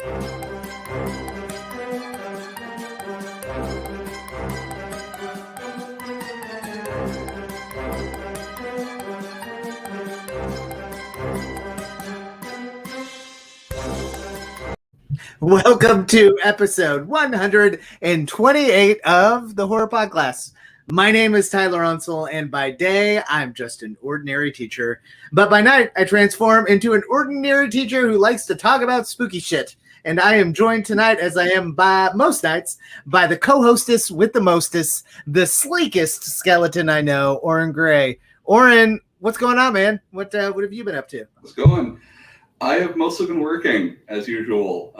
Welcome to episode 128 of the Horror Podcast. My name is Tyler Unsel, and by day, I'm just an ordinary teacher. But by night, I transform into an ordinary teacher who likes to talk about spooky shit. And I am joined tonight, as I am by most nights, by the co-hostess with the mostest, the sleekest skeleton I know, Orrin Gray. Orrin, what's going on, man? What have you been up to? What's going? I have mostly been working, as usual,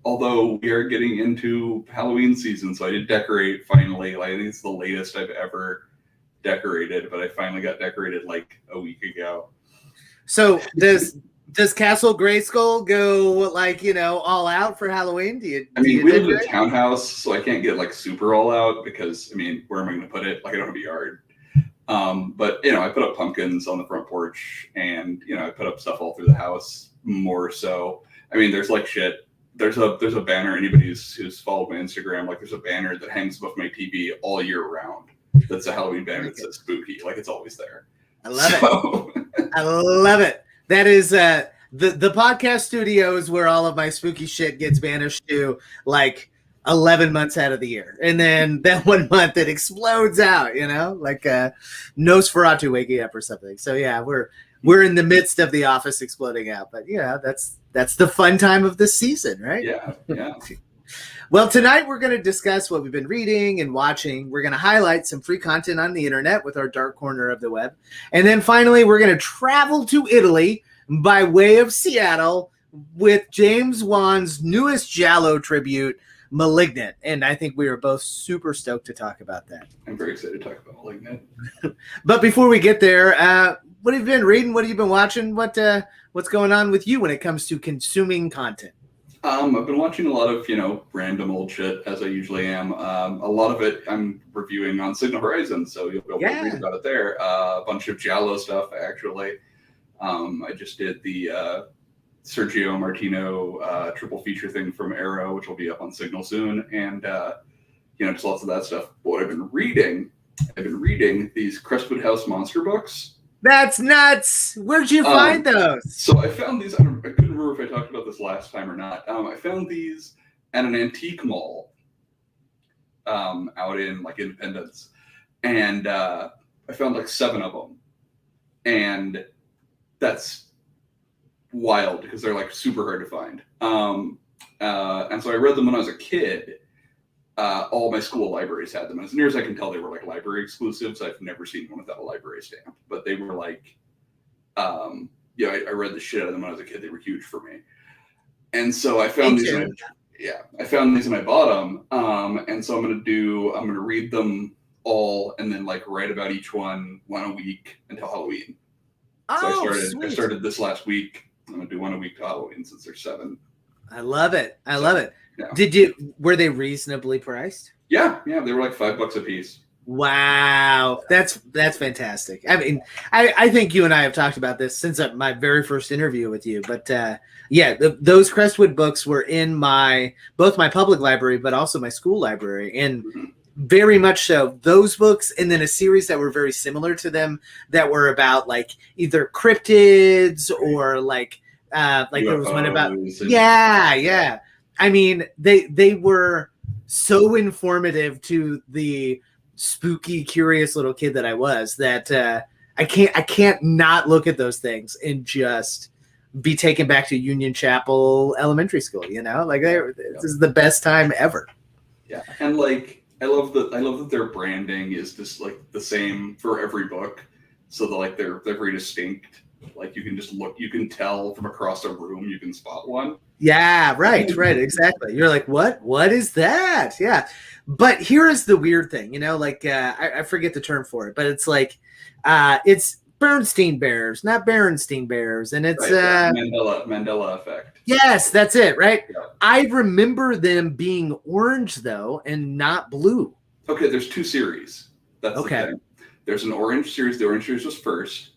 although we are getting into Halloween season, so I did decorate finally. I think it's the latest I've ever decorated, but I finally got decorated like a week ago. So does Castle Grayskull go all out for Halloween? We live in a townhouse, so I can't get like super all out because where am I going to put it? Like I don't have a yard. But I put up pumpkins on the front porch, and I put up stuff all through the house. More so, there's like shit. There's a banner. Anybody who's followed my Instagram, like there's a banner that hangs above my TV all year round. That's a Halloween banner that says spooky. Like it's always there. I love it. I love it. That is the podcast studio is where all of my spooky shit gets banished to, like 11 months out of the year, and then that 1 month it explodes out. Like Nosferatu waking up or something. So yeah, we're in the midst of the office exploding out, but that's the fun time of the season, right? Yeah. Well, tonight we're going to discuss what we've been reading and watching. We're going to highlight some free content on the internet with our dark corner of the web. And then finally, we're going to travel to Italy by way of Seattle with James Wan's newest Giallo tribute, Malignant. And I think we are both super stoked to talk about that. I'm very excited to talk about Malignant. But before we get there, what have you been reading? What have you been watching? What's going on with you when it comes to consuming content? I've been watching a lot of, random old shit, as I usually am. A lot of it I'm reviewing on Signal Horizon, so you'll be able to read about it there. A bunch of Giallo stuff, actually. I just did the Sergio Martino triple feature thing from Arrow, which will be up on Signal soon, and just lots of that stuff. But what I've been reading these Crestwood House monster books. That's nuts. Where'd you find those? So I found these. I couldn't remember if I talked about this last time or not. I found these at an antique mall out in like Independence, and I found like 7 of them, and that's wild because they're like super hard to find. And so I read them when I was a kid. All my school libraries had them. As near as I can tell, they were like library exclusives. I've never seen one without a library stamp, but they were like, I read the shit out of them when I was a kid. They were huge for me. And so I found these. I found these and I bought them. And so I'm going to read them all and then like write about each one a week until Halloween. I started this last week. I'm going to do one a week to Halloween since there's 7. I love it. Yeah. Were they reasonably priced? Yeah, they were like $5 a piece. Wow, that's fantastic. I think you and I have talked about this since my very first interview with you. But those Crestwood books were in both my public library, but also my school library, and very much so those books, and then a series that were very similar to them that were about like either cryptids or like there was one about they were so informative to the spooky, curious little kid that I was that I can't not look at those things and just be taken back to Union Chapel Elementary School. This is the best time ever. Yeah, and like I love that their branding is just like the same for every book, so they're very distinct. Like you can just look, you can tell from across a room, you can spot one. Yeah, right, exactly. You're like, what is that? Yeah. But here is the weird thing, I forget the term for it, but it's like, it's Bernstein Bears, not Berenstein Bears. And it's Mandela effect. Yes, that's it, right? Yeah. I remember them being orange though, and not blue. Okay, there's 2 series. That's okay. The thing. There's an orange series. The orange series was first.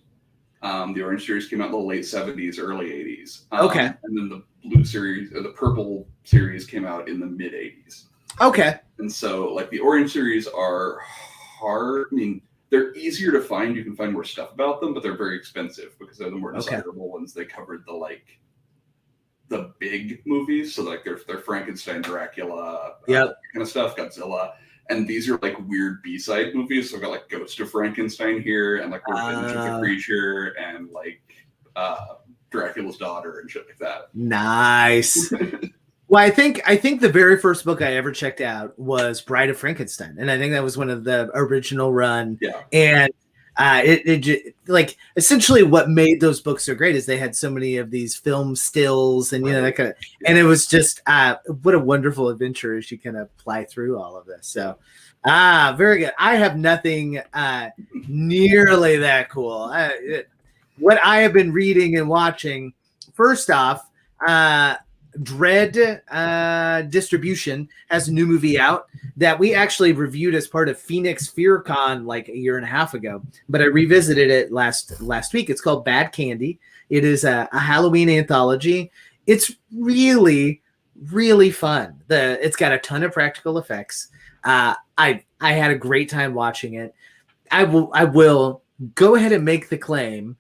The orange series came out in the late 70s, early 80s. Okay. And then the blue series, or the purple series, came out in the mid 80s. Okay. And so, like, the orange series are hard. I mean, they're easier to find. You can find more stuff about them, but they're very expensive because they're the more desirable ones. They covered the big movies, so like they're Frankenstein, Dracula, kind of stuff, Godzilla. And these are like weird B-side movies. So we've got like Ghost of Frankenstein here, and like Revenge of the Creature, and like Dracula's Daughter and shit like that. Nice. Well, I think the very first book I ever checked out was Bride of Frankenstein, and I think that was one of the original run. Yeah. And it like essentially what made those books so great is they had so many of these film stills and that kind of, and it was just what a wonderful adventure as you kind of fly through all of this. So very good. I have nothing nearly that cool. What I have been reading and watching, first off, Dread Distribution has a new movie out that we actually reviewed as part of Phoenix FearCon like a year and a half ago, but I revisited it last week. It's called Bad Candy. It is a Halloween anthology. It's really, really fun. It's got a ton of practical effects. I had a great time watching it. I will go ahead and make the claim.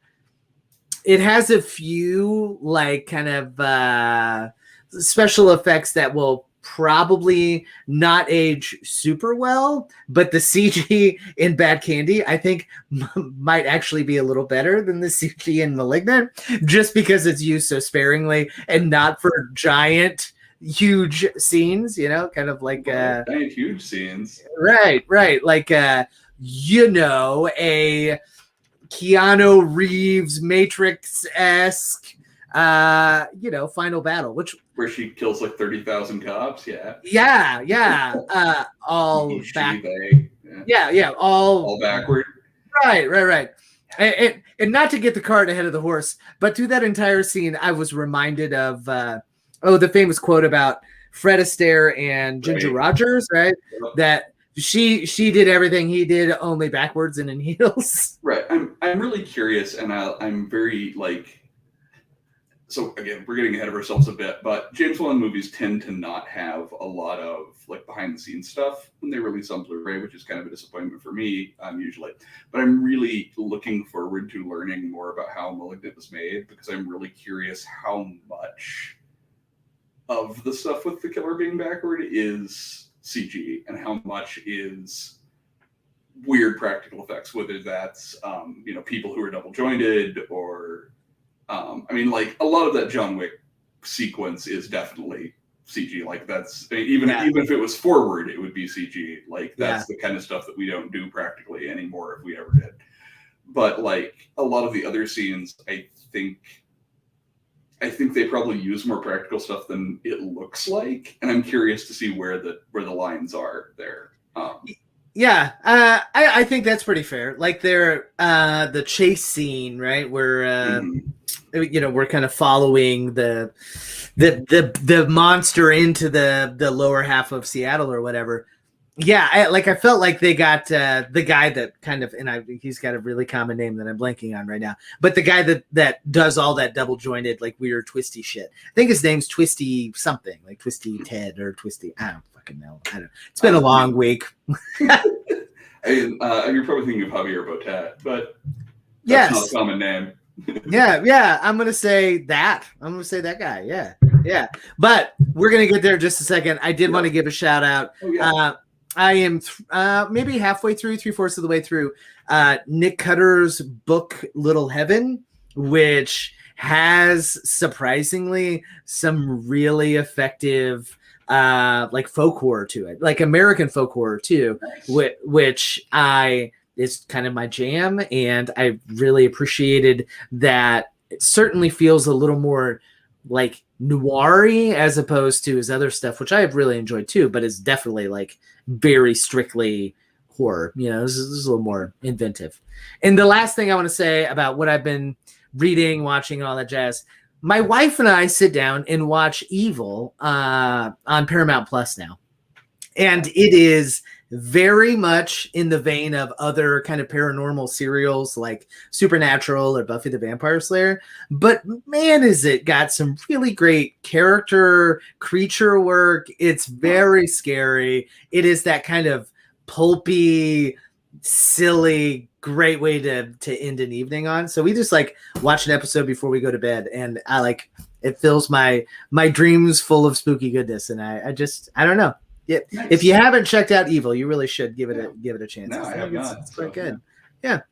It has a few like kind of special effects that will probably not age super well, but the CG in Bad Candy, I think, might actually be a little better than the CG in Malignant, just because it's used so sparingly and not for giant, huge scenes, kind of like giant, huge scenes. Right. Like, a Keanu Reeves Matrix-esque, final battle, where she kills like 30,000 cops. All back. All backward. Right. And not to get the cart ahead of the horse, but through that entire scene, I was reminded of the famous quote about Fred Astaire and Ginger Rogers, right? That she did everything he did, only backwards and in heels. Right. I'm really curious, and I'm very like. So again, we're getting ahead of ourselves a bit, but James Wan movies tend to not have a lot of like behind the scenes stuff when they release on Blu-ray, which is kind of a disappointment for me usually. But I'm really looking forward to learning more about how Malignant was made, because I'm really curious how much of the stuff with the killer being backward is CG and how much is weird practical effects, whether that's people who are double jointed or like a lot of that John Wick sequence is definitely CG. Like that's even if it was forward, it would be CG. Like that's the kind of stuff that we don't do practically anymore if we ever did. But like a lot of the other scenes, I think they probably use more practical stuff than it looks like, and I'm curious to see where the lines are there. I think that's pretty fair. Like the chase scene, right, where we're kind of following the monster into the lower half of Seattle or whatever. I felt like they got the guy that kind of, and he's got a really common name that I'm blanking on right now, but the guy that does all that double jointed, like weird twisty shit. I think his name's Twisty something, like Twisty Ted or Twisty. I don't fucking know. It's been a long week. You're probably thinking of Javier Botet, but that's not a common name. I'm gonna say that. I'm gonna say that guy. Yeah. But we're gonna get there in just a second. I did want to give a shout out. I am maybe halfway through, 3/4 of the way through Nick Cutter's book Little Heaven, which has surprisingly some really effective like folk horror to it, like American folk horror too, which is kind of my jam, and I really appreciated that. It certainly feels a little more like noir-y as opposed to his other stuff, which I have really enjoyed too, but it's definitely like very strictly horror. This is a little more inventive. And the last thing I want to say about what I've been reading, watching, and all that jazz, my wife and I sit down and watch Evil on Paramount Plus now. And it is very much in the vein of other kind of paranormal serials like Supernatural or Buffy the Vampire Slayer. But man, is it got some really great character, creature work. It's very scary. It is that kind of pulpy, silly, great way to end an evening on. So we just like watch an episode before we go to bed, and I like it fills my dreams full of spooky goodness. And I don't know. Yeah, nice. If you haven't checked out Evil, you really should give it a chance. No, I have not. It's quite good. Yeah.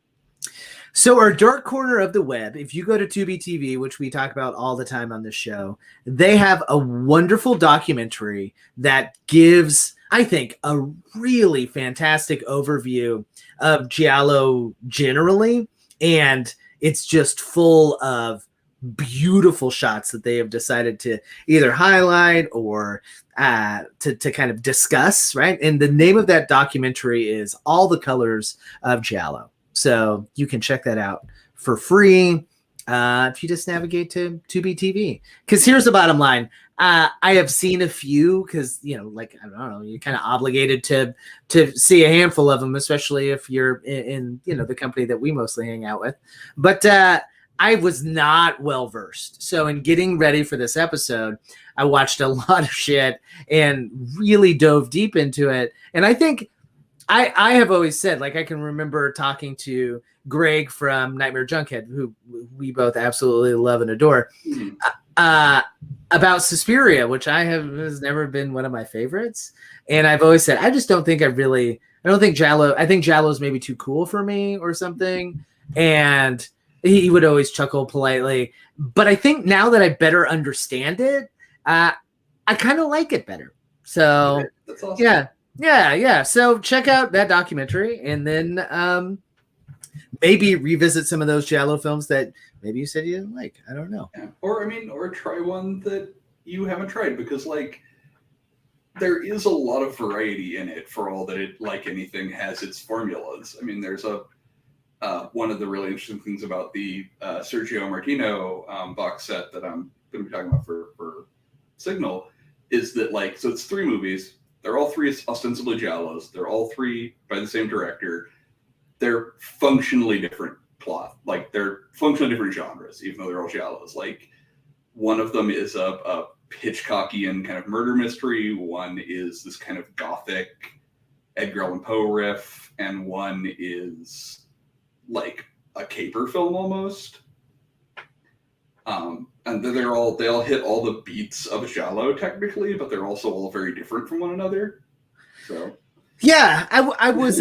So our dark corner of the web, if you go to Tubi TV, which we talk about all the time on this show, they have a wonderful documentary that gives, I think, a really fantastic overview of Giallo generally, and it's just full of beautiful shots that they have decided to either highlight or to kind of discuss, right? And the name of that documentary is All the Colors of Giallo. So you can check that out for free if you just navigate to Tubi TV. Because here's the bottom line. I have seen a few because, like, I don't know, you're kind of obligated to see a handful of them, especially if you're in the company that we mostly hang out with. But I was not well versed. So in getting ready for this episode, I watched a lot of shit and really dove deep into it. And I think I have always said, like, I can remember talking to Greg from Nightmare Junkhead, who we both absolutely love and adore, about Suspiria, which has never been one of my favorites. And I've always said, I don't think Giallo, I think Giallo is maybe too cool for me or something. And he would always chuckle politely. But I think now that I better understand it, I kind of like it better. So, that's awesome. Yeah. So check out that documentary and then maybe revisit some of those Giallo films that maybe you said you didn't like. I don't know. Yeah. Or try one that you haven't tried, because like there is a lot of variety in it, for all that it, like anything, has its formulas. I mean, there's one of the really interesting things about the Sergio Martino box set that I'm going to be talking about for Signal is that, like, so it's 3 movies. They're all 3 ostensibly Giallos. They're all 3 by the same director. They're functionally different plot. Like, they're functionally different genres, even though they're all Giallos. Like, one of them is a Hitchcockian kind of murder mystery. One is this kind of gothic Edgar Allan Poe riff. And one is like a caper film almost. And they all hit all the beats of Giallo technically, but they're also all very different from one another. So yeah, I was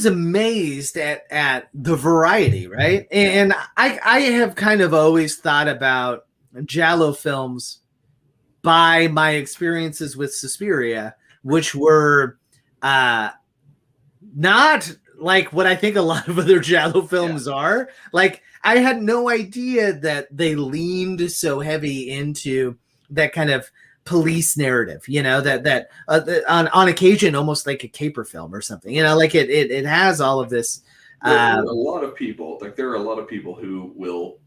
amazed at the variety, right? And I have kind of always thought about Giallo films by my experiences with Suspiria, which were not like what I think a lot of other Giallo films are. Like, I had no idea that they leaned so heavy into that kind of police narrative, that on occasion almost like a caper film or something, like it has all of this. There are a lot of people who will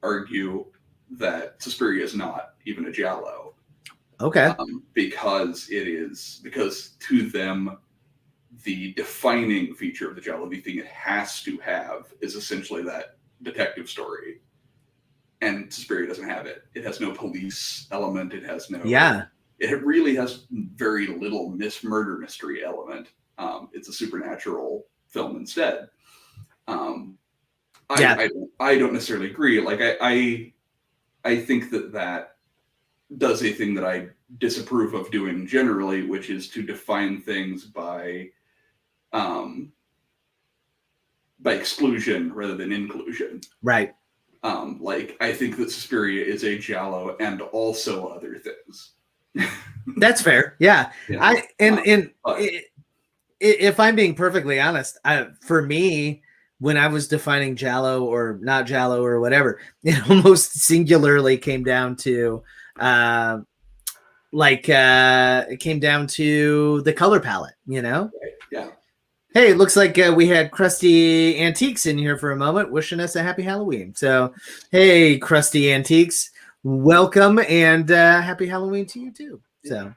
argue that Suspiria is not even a Giallo. Okay. Because to them, the defining feature of the Giallo, the thing it has to have, is essentially that detective story. And Suspiria doesn't have it. It has no police element. It has no... Yeah. It really has very little murder mystery element. It's a supernatural film instead. I don't necessarily agree. Like, I think that does a thing that I disapprove of doing generally, which is to define things by exclusion rather than inclusion. Right. Like, I think that Suspiria is a Giallo and also other things. That's fair. Yeah. If I'm being perfectly honest, for me, when I was defining Giallo or not Giallo or whatever, it almost singularly came down to it came down to the color palette, Right. Yeah. Hey, it looks like we had Krusty Antiques in here for a moment, wishing us a happy Halloween. So, hey, Krusty Antiques, welcome, and happy Halloween to you too. So,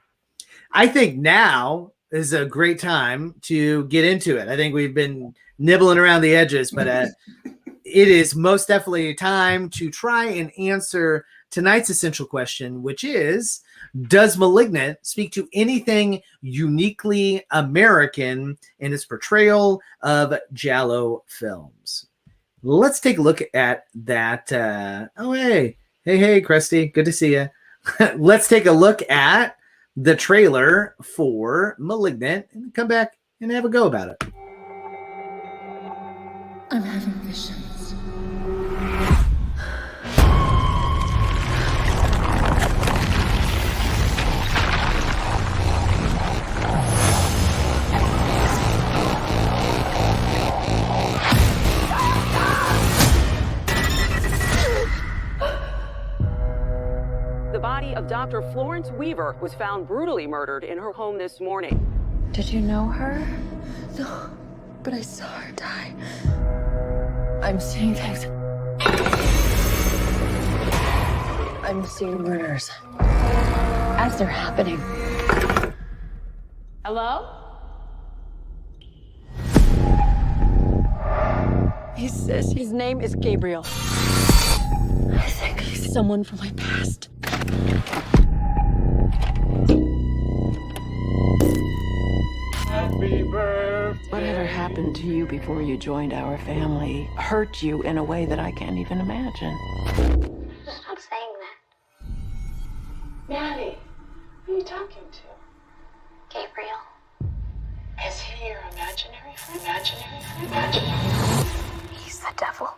I think now is a great time to get into it. I think we've been nibbling around the edges, but it is most definitely time to try and answer tonight's essential question, which is, does Malignant speak to anything uniquely American in its portrayal of Giallo films? Let's take a look at that. Hey, Krusty, good to see you. Let's take a look at the trailer for Malignant and come back and have a go about it. I'm having visions. The body of Dr. Florence Weaver was found brutally murdered in her home this morning. Did you know her? No, but I saw her die. I'm seeing things. I'm seeing murders as they're happening. Hello? He says his name is Gabriel. I think he's someone from my past. Happy birthday. Whatever happened to you before you joined our family hurt you in a way that I can't even imagine. Stop saying that. Maddie, who are you talking to? Gabriel. Is he your imaginary? He's the devil.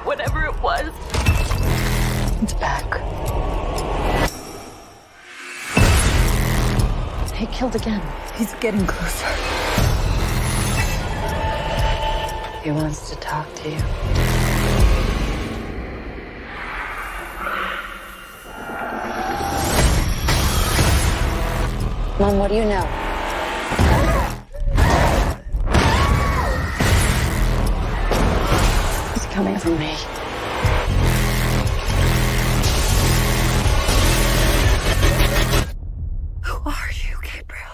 Whatever it was, it's back. He killed again. He's getting closer. He wants to talk to you. Mom, what do you know? He's coming for me. Who are you, Gabriel?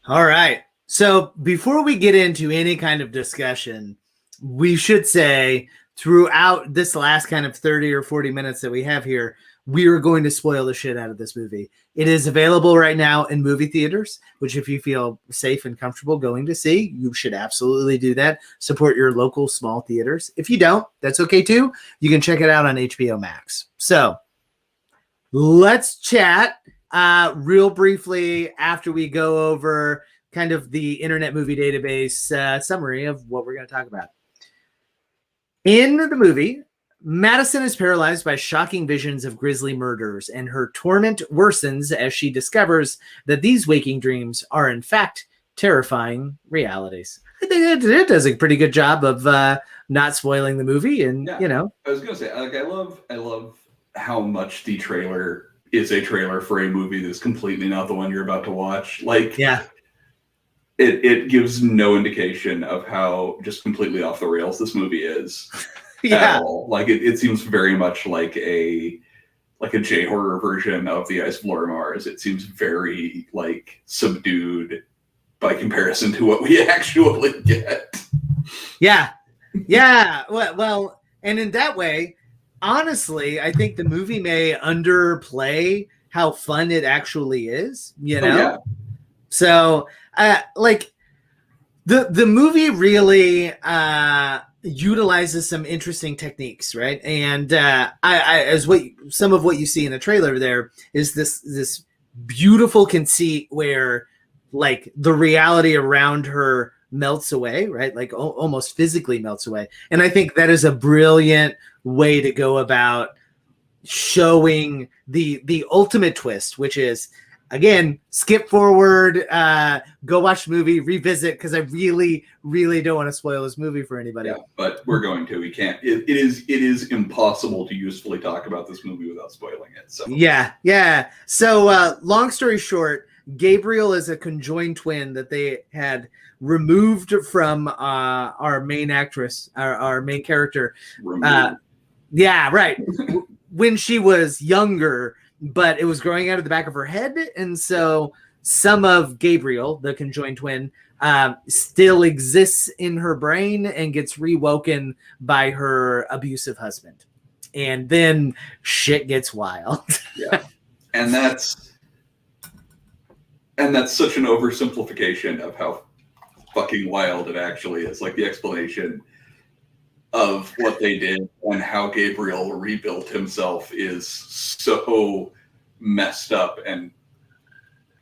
All right. So before we get into any kind of discussion, we should say throughout this last kind of 30 or 40 minutes that we have here, we are going to spoil the shit out of this movie. It is available right now in movie theaters, which if you feel safe and comfortable going to see, you should absolutely do that. Support your local small theaters. If you don't, that's okay too. You can check it out on HBO Max. So let's chat real briefly after we go over kind of the Internet Movie Database summary of what we're going to talk about. In the movie, Madison is paralyzed by shocking visions of grisly murders, and her torment worsens as she discovers that these waking dreams are, in fact, terrifying realities. I think it does a pretty good job of not spoiling the movie, and Yeah. you know. I was gonna say, like, I love how much the trailer is a trailer for a movie that's completely not the one you're about to watch. Like, Yeah. it gives no indication of how just completely off the rails this movie is. Yeah. At all. Like, it seems very much like a J horror version of The Ice Floor Mars. It seems very like subdued by comparison to what we actually get. Yeah. Yeah. Well, and in that way, honestly, I think the movie may underplay how fun it actually is, you know? Oh, yeah. So, like, the movie really utilizes some interesting techniques, right? And some of what you see in the trailer there is this beautiful conceit where, like, the reality around her melts away, right? Like almost physically melts away. And I think that is a brilliant way to go about showing the ultimate twist, which is again, skip forward, go watch the movie, revisit, because I really, really don't want to spoil this movie for anybody. Yeah, but we're going to. We can't. It is impossible to usefully talk about this movie without spoiling it. So yeah. So long story short, Gabriel is a conjoined twin that they had removed from our main actress, our main character. Yeah, right. When she was younger, but it was growing out of the back of her head, and so some of Gabriel, the conjoined twin, still exists in her brain and gets rewoken by her abusive husband, and then shit gets wild. Yeah, and that's such an oversimplification of how fucking wild it actually is. Like the explanation of what they did and how Gabriel rebuilt himself is so messed up and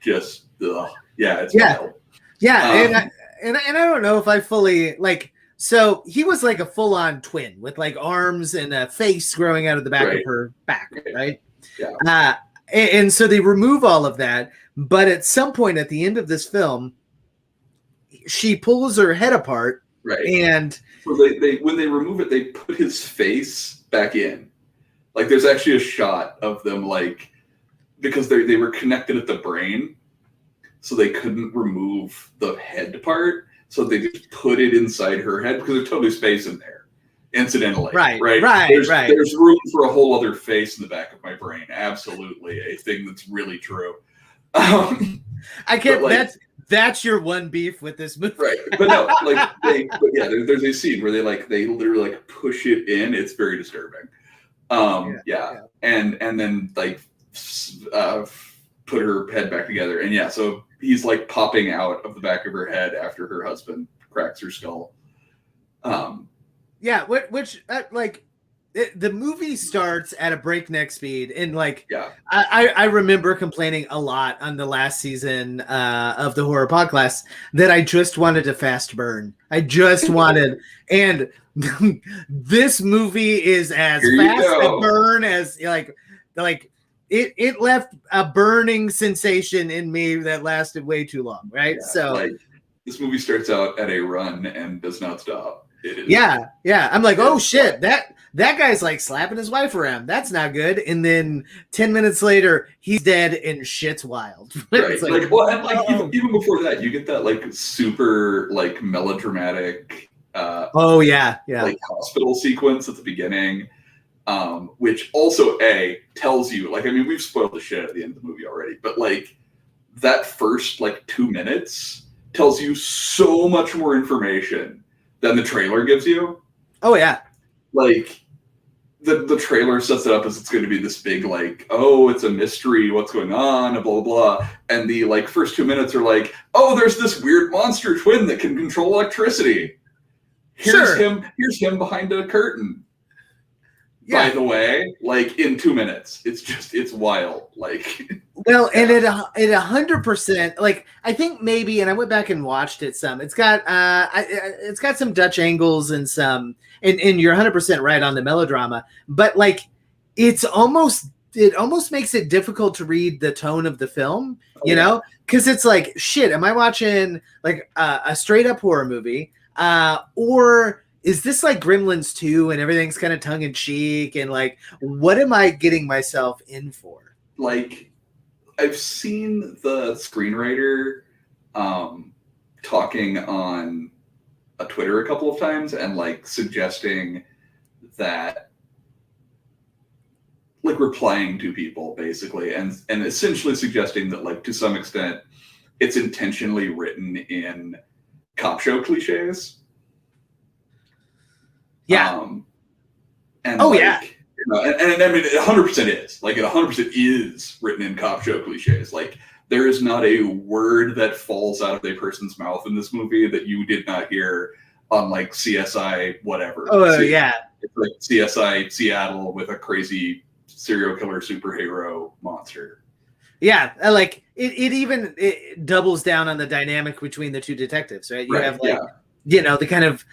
just it's wild. Yeah, and I don't know if I fully like. So he was like a full-on twin with like arms and a face growing out of the back of her back, right? Yeah. And so they remove all of that, but at some point at the end of this film, she pulls her head apart, right? And so they when they remove it, they put his face back in. Like there's actually a shot of them, like, because they were connected at the brain, so they couldn't remove the head part. So they just put it inside her head because there's totally space in there. Incidentally, right. There's room for a whole other face in the back of my brain. Absolutely, a thing that's really true. I can't. Like, that's your one beef with this movie, right? But no, like there's a scene where they literally like push it in. It's very disturbing. And then like put her head back together, and so he's like popping out of the back of her head after her husband cracks her skull. The movie starts at a breakneck speed, and I remember complaining a lot on the last season of the Horror Podcast that I just wanted to fast burn. I just wanted, and this movie is as fast a burn as it left a burning sensation in me that lasted way too long, right? This movie starts out at a run and does not stop. It is, I'm like, oh shit, that guy's like slapping his wife around. That's not good. And then 10 minutes later, he's dead and shit's wild. Right. Even before that, you get that like super like melodramatic like hospital sequence at the beginning. Which also tells you, like, I mean, we've spoiled the shit at the end of the movie already, but like that first like 2 minutes tells you so much more information than the trailer gives you. Oh yeah. Like the trailer sets it up as it's going to be this big, like, oh, it's a mystery, what's going on, blah, blah, blah. And the like first 2 minutes are like, oh, there's this weird monster twin that can control electricity. Here's him behind a curtain. Yeah. By the way, like in 2 minutes, it's wild. Like, well, and it 100%, like, I think maybe, and I went back and watched it some. It's got some Dutch angles and some, and you're 100% right on the melodrama, but like, it almost makes it difficult to read the tone of the film, you know, because it's like, shit, am I watching like a straight up horror movie, or is this like Gremlins 2 and everything's kind of tongue in cheek, and like, what am I getting myself in for? Like, I've seen the screenwriter talking on a Twitter a couple of times and like suggesting that, like, replying to people basically, and essentially suggesting that, like, to some extent it's intentionally written in cop show cliches. Yeah. And I mean, it 100% is. Like, it 100% is written in cop show cliches. Like, there is not a word that falls out of a person's mouth in this movie that you did not hear on, like, CSI whatever. Oh, yeah. It's like CSI Seattle with a crazy serial killer superhero monster. Yeah, like, it even doubles down on the dynamic between the two detectives, right? You have, like, the kind of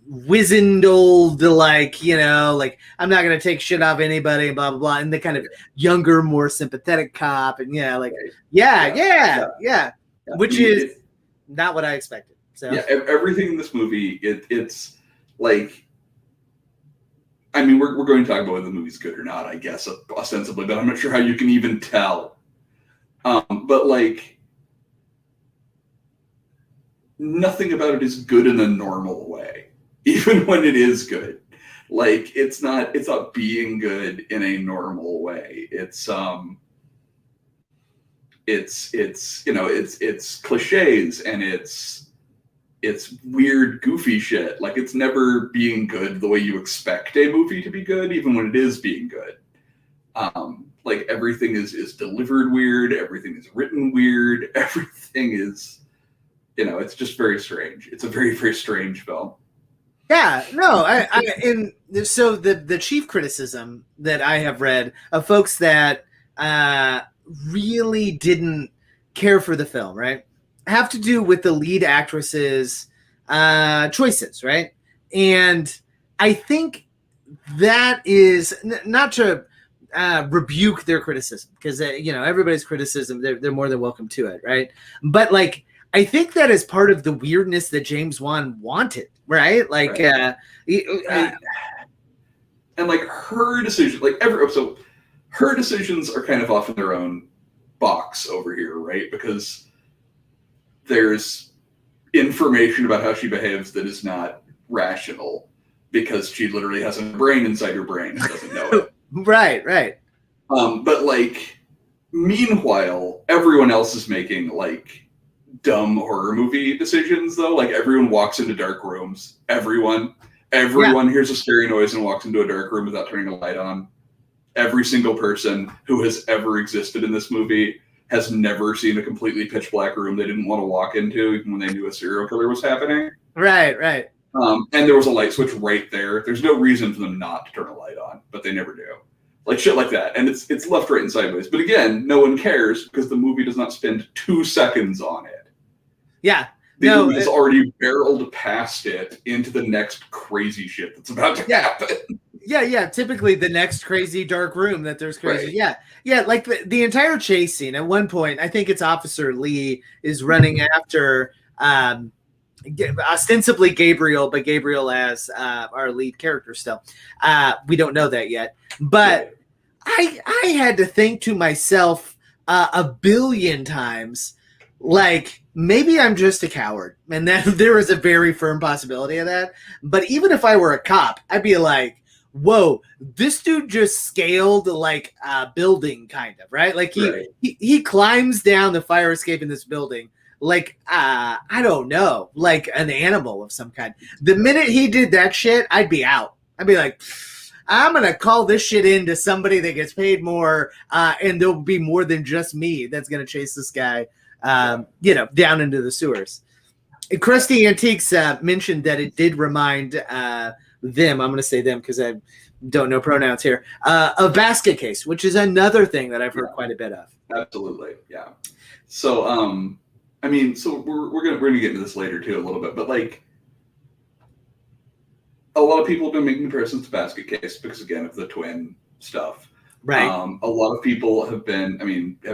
wizened old, like, like, I'm not going to take shit off anybody, blah, blah, blah. And the kind of younger, more sympathetic cop. And which is not what I expected. So yeah, everything in this movie, it's like, I mean, we're going to talk about whether the movie's good or not, I guess, ostensibly, but I'm not sure how you can even tell. But like, nothing about it is good in the normal way, even when it is good. Like, it's not being good in a normal way. It's cliches, and it's weird, goofy shit. Like, it's never being good the way you expect a movie to be good, even when it is being good. Like, everything is delivered weird, everything is written weird, everything is, it's just very strange. It's a very, very strange film. Yeah, no, and so the chief criticism that I have read of folks that really didn't care for the film, right, have to do with the lead actress's choices, right? And I think that is not to rebuke their criticism, because everybody's criticism, they're more than welcome to it, right? But like, I think that is part of the weirdness that James Wan wanted, right? Like, right. And like, her decision, like so her decisions are kind of off in their own box over here, right? Because there's information about how she behaves that is not rational, because she literally has a brain inside her brain and doesn't know it. Right. But like, meanwhile, everyone else is making like dumb horror movie decisions, though. Like, everyone walks into dark rooms. Everyone hears a scary noise and walks into a dark room without turning a light on. Every single person who has ever existed in this movie has never seen a completely pitch black room they didn't want to walk into, even when they knew a serial killer was happening. Right. And there was a light switch right there. There's no reason for them not to turn a light on, but they never do. Like, shit like that. And it's left, right, and sideways. But again, no one cares, because the movie does not spend 2 seconds on it. Yeah. The movie has already barreled past it into the next crazy shit that's about to happen. Yeah. Typically the next crazy dark room that there's crazy. Right. Yeah. Like the entire chase scene, at one point, I think it's Officer Lee is running after ostensibly Gabriel, but Gabriel as our lead character still. We don't know that yet. But I had to think to myself a billion times, like, maybe I'm just a coward, and that there is a very firm possibility of that. But even if I were a cop, I'd be like, whoa, this dude just scaled like a building, kind of, right? Like, he climbs down the fire escape in this building like, I don't know, like an animal of some kind. The minute he did that shit, I'd be out. I'd be like, I'm going to call this shit in to somebody that gets paid more, and there'll be more than just me that's going to chase this guy down into the sewers. Krusty Antiques mentioned that it did remind them, I'm going to say them because I don't know pronouns here, of Basket Case, which is another thing that I've heard quite a bit of. Absolutely, yeah. So, so we're gonna get into this later too a little bit, but like, a lot of people have been making comparisons to Basket Case because, again, of the twin stuff. Right. A lot of people have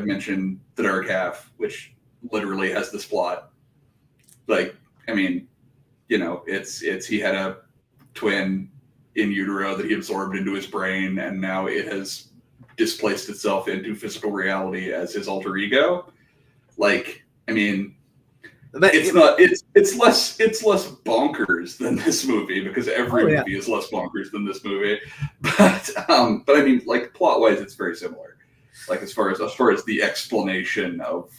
mentioned The Dark Half, which literally has this plot. Like, it's he had a twin in utero that he absorbed into his brain, and now it has displaced itself into physical reality as his alter ego. Like, it's less bonkers than this movie, because every movie is less bonkers than this movie. But like, plot wise, it's very similar. Like, as far as the explanation of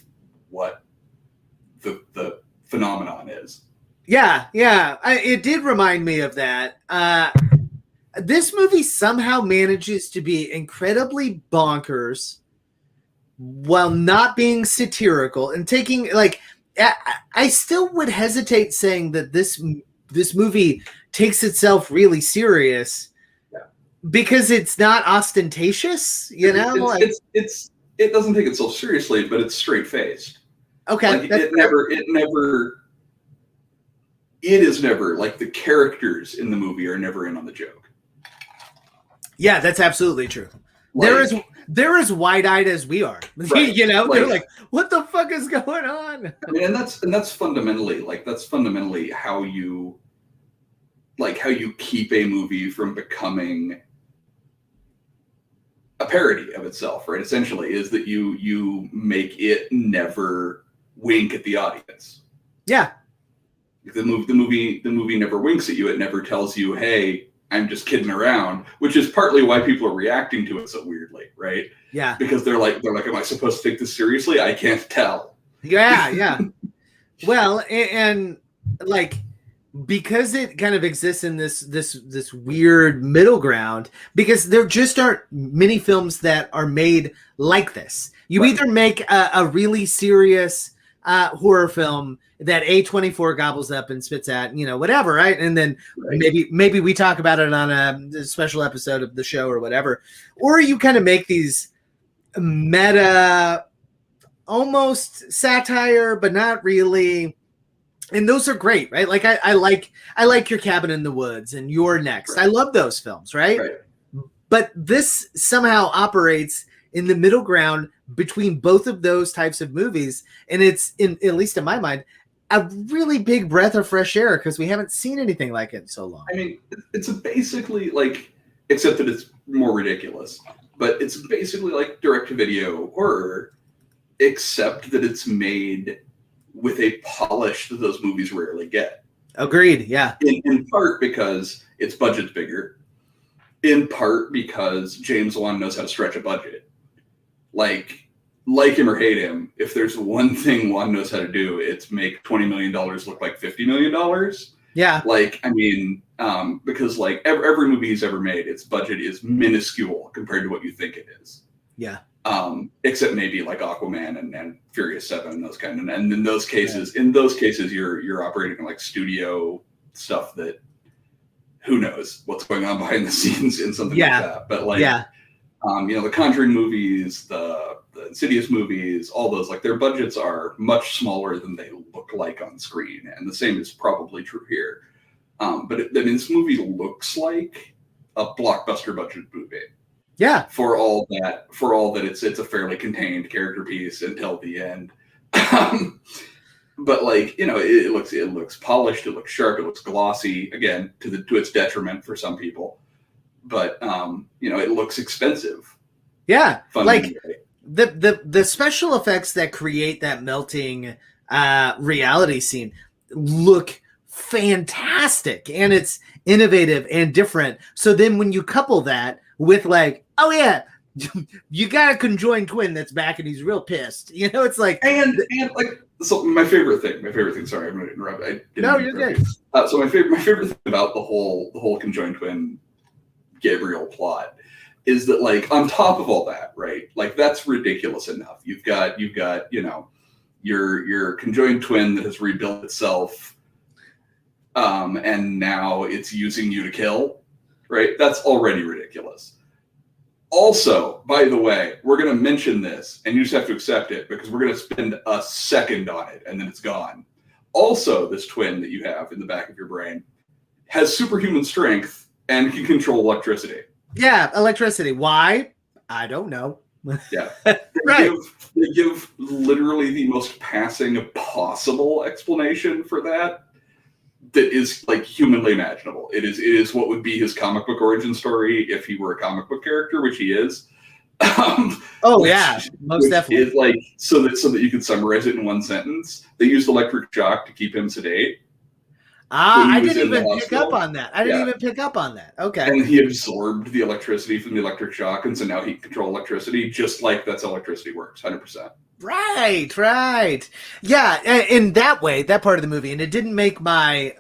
what the phenomenon is. Yeah. It did remind me of that. This movie somehow manages to be incredibly bonkers while not being satirical and taking, like, I still would hesitate saying that this movie takes itself really serious, because it's not ostentatious, It doesn't take itself seriously, but it's straight faced. Okay, like, it never it is never like the characters in the movie are never in on the joke. Yeah, that's absolutely true. Like, they're as wide-eyed as we are. Right. You know, Like, they're like, what the fuck is going on? I mean, and that's fundamentally how you keep a movie from becoming a parody of itself, right? Essentially, is that you make it never wink at the audience. Yeah. The movie never winks at you. It never tells you, "Hey, I'm just kidding around," which is partly why people are reacting to it so weirdly, right? Yeah. Because they're like, "Am I supposed to take this seriously? I can't tell." Yeah. Well, and like, because it kind of exists in this weird middle ground, because there just aren't many films that are made like this. You either make a really serious horror film that A24 gobbles up and spits at, whatever, right? And then maybe we talk about it on a special episode of the show or whatever. Or you kind of make these meta, almost satire, but not really. And those are great, right? Like I like Your Cabin in the Woods and You're Next. I love those films, right? But this somehow operates in the middle ground between both of those types of movies, and it's at least in my mind, a really big breath of fresh air because we haven't seen anything like it in so long. I mean, it's basically like, except that it's more ridiculous, but it's basically like direct-to-video horror, except that it's made with a polish that those movies rarely get. Agreed, yeah. In part because its budget's bigger, in part because James Wan knows how to stretch a budget. Like him or hate him, if there's one thing Wan knows how to do, it's make $20 million look like $50 million. Yeah. Like, I mean, because like every movie he's ever made, its budget is minuscule compared to what you think it is. Yeah. Except maybe like Aquaman and Furious 7 and those kind of, and in those cases, you're operating like studio stuff that who knows what's going on behind the scenes in something like that. But like, the Conjuring movies, the Insidious movies, all those, like their budgets are much smaller than they look like on screen, and the same is probably true here. But this movie looks like a blockbuster budget movie. Yeah. For all that it's a fairly contained character piece until the end. But like, it looks polished, it looks sharp, it looks glossy, again, to its detriment for some people. But it looks expensive. Yeah. Like the special effects that create that melting reality scene look fantastic, and it's innovative and different. So then when you couple that with like, oh yeah, you got a conjoined twin that's back and he's real pissed. It's like, and like, so my favorite thing. Sorry, I'm going to interrupt. No, you're good. So my favorite thing about the whole conjoined twin Gabriel plot is that, like, on top of all that, right? Like, that's ridiculous enough. You've got your conjoined twin that has rebuilt itself, and now it's using you to kill, right? That's already ridiculous. Also, by the way, we're going to mention this, and you just have to accept it because we're going to spend a second on it, and then it's gone. Also, this twin that you have in the back of your brain has superhuman strength and can control electricity. Yeah, electricity. Why? I don't know. Yeah. Right. They give literally the most passing possible explanation for that is like humanly imaginable. It is what would be his comic book origin story if he were a comic book character, which he is. Most definitely. Is like so that you could summarize it in one sentence. They used electric shock to keep him sedate. I didn't even pick up on that. Okay. And he absorbed the electricity from the electric shock, and so now he can control electricity, just like that's how electricity works, 100%. Right. Yeah, in that way, that part of the movie, and it didn't make my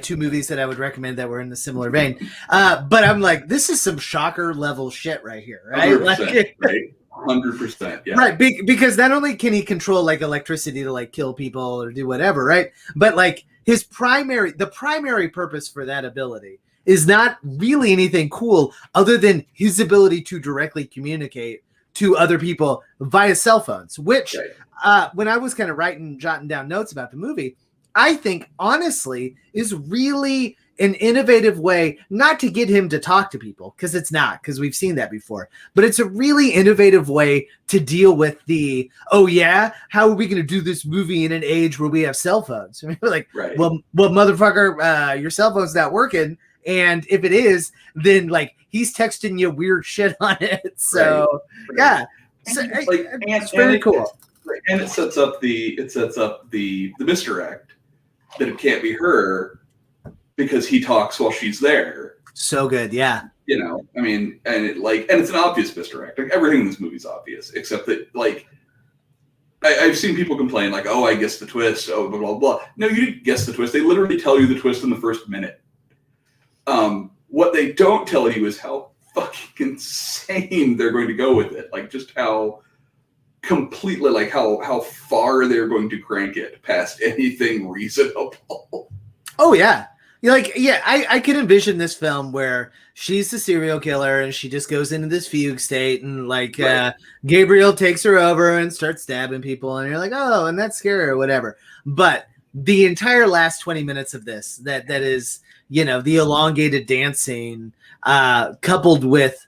two movies that I would recommend that were in the similar vein. But I'm like, this is some shocker level shit right here, right? 100%, right? 100%, yeah. Right, because not only can he control like electricity to like kill people or do whatever, right? But like the primary purpose for that ability is not really anything cool other than his ability to directly communicate to other people via cell phones, which when I was kind of jotting down notes about the movie, I think, honestly, is really an innovative way not to get him to talk to people, because it's not, because we've seen that before, but it's a really innovative way to deal with the, oh yeah, how are we going to do this movie in an age where we have cell phones? Like, Right. well, motherfucker, your cell phone's not working, and if it is, then like he's texting you weird shit on it. So Right. yeah, And so, it's like, it's very cool. And it sets up the misdirect that it can't be her because he talks while she's there. So good, yeah. You know, I mean, and it's an obvious misdirect. Like everything in this movie's obvious, except that like I've seen people complain like, "Oh, I guessed the twist." Oh, blah blah blah. No, you didn't guess the twist. They literally tell you the twist in the first minute. What they don't tell you is how fucking insane they're going to go with it. Like just how completely, like how far they're going to crank it past anything reasonable. Oh yeah. I can envision this film where she's the serial killer and she just goes into this fugue state and like Right. Gabriel takes her over and starts stabbing people and you're like, oh, and that's scary or whatever. But the entire last 20 minutes of this, that is, you know, the elongated dance scene, coupled with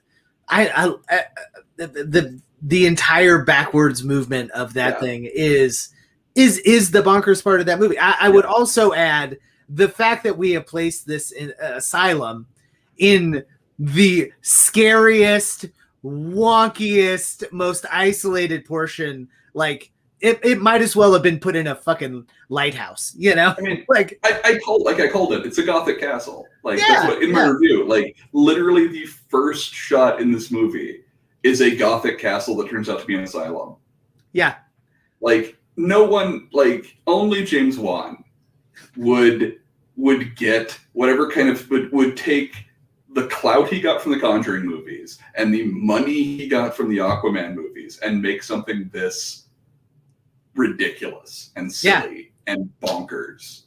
the entire backwards movement of that thing is the bonkers part of that movie. I would also add the fact that we have placed this in asylum in the scariest, wonkiest, most isolated portion. Like it might as well have been put in a fucking lighthouse, you know? I mean, like I called it. It's a Gothic castle. Like that's what in my review. Like literally, the first shot in this movie is a Gothic castle that turns out to be an asylum. Yeah. Like no one, like only James Wan would get whatever kind of would take the clout he got from the Conjuring movies and the money he got from the Aquaman movies and make something this ridiculous and silly and bonkers.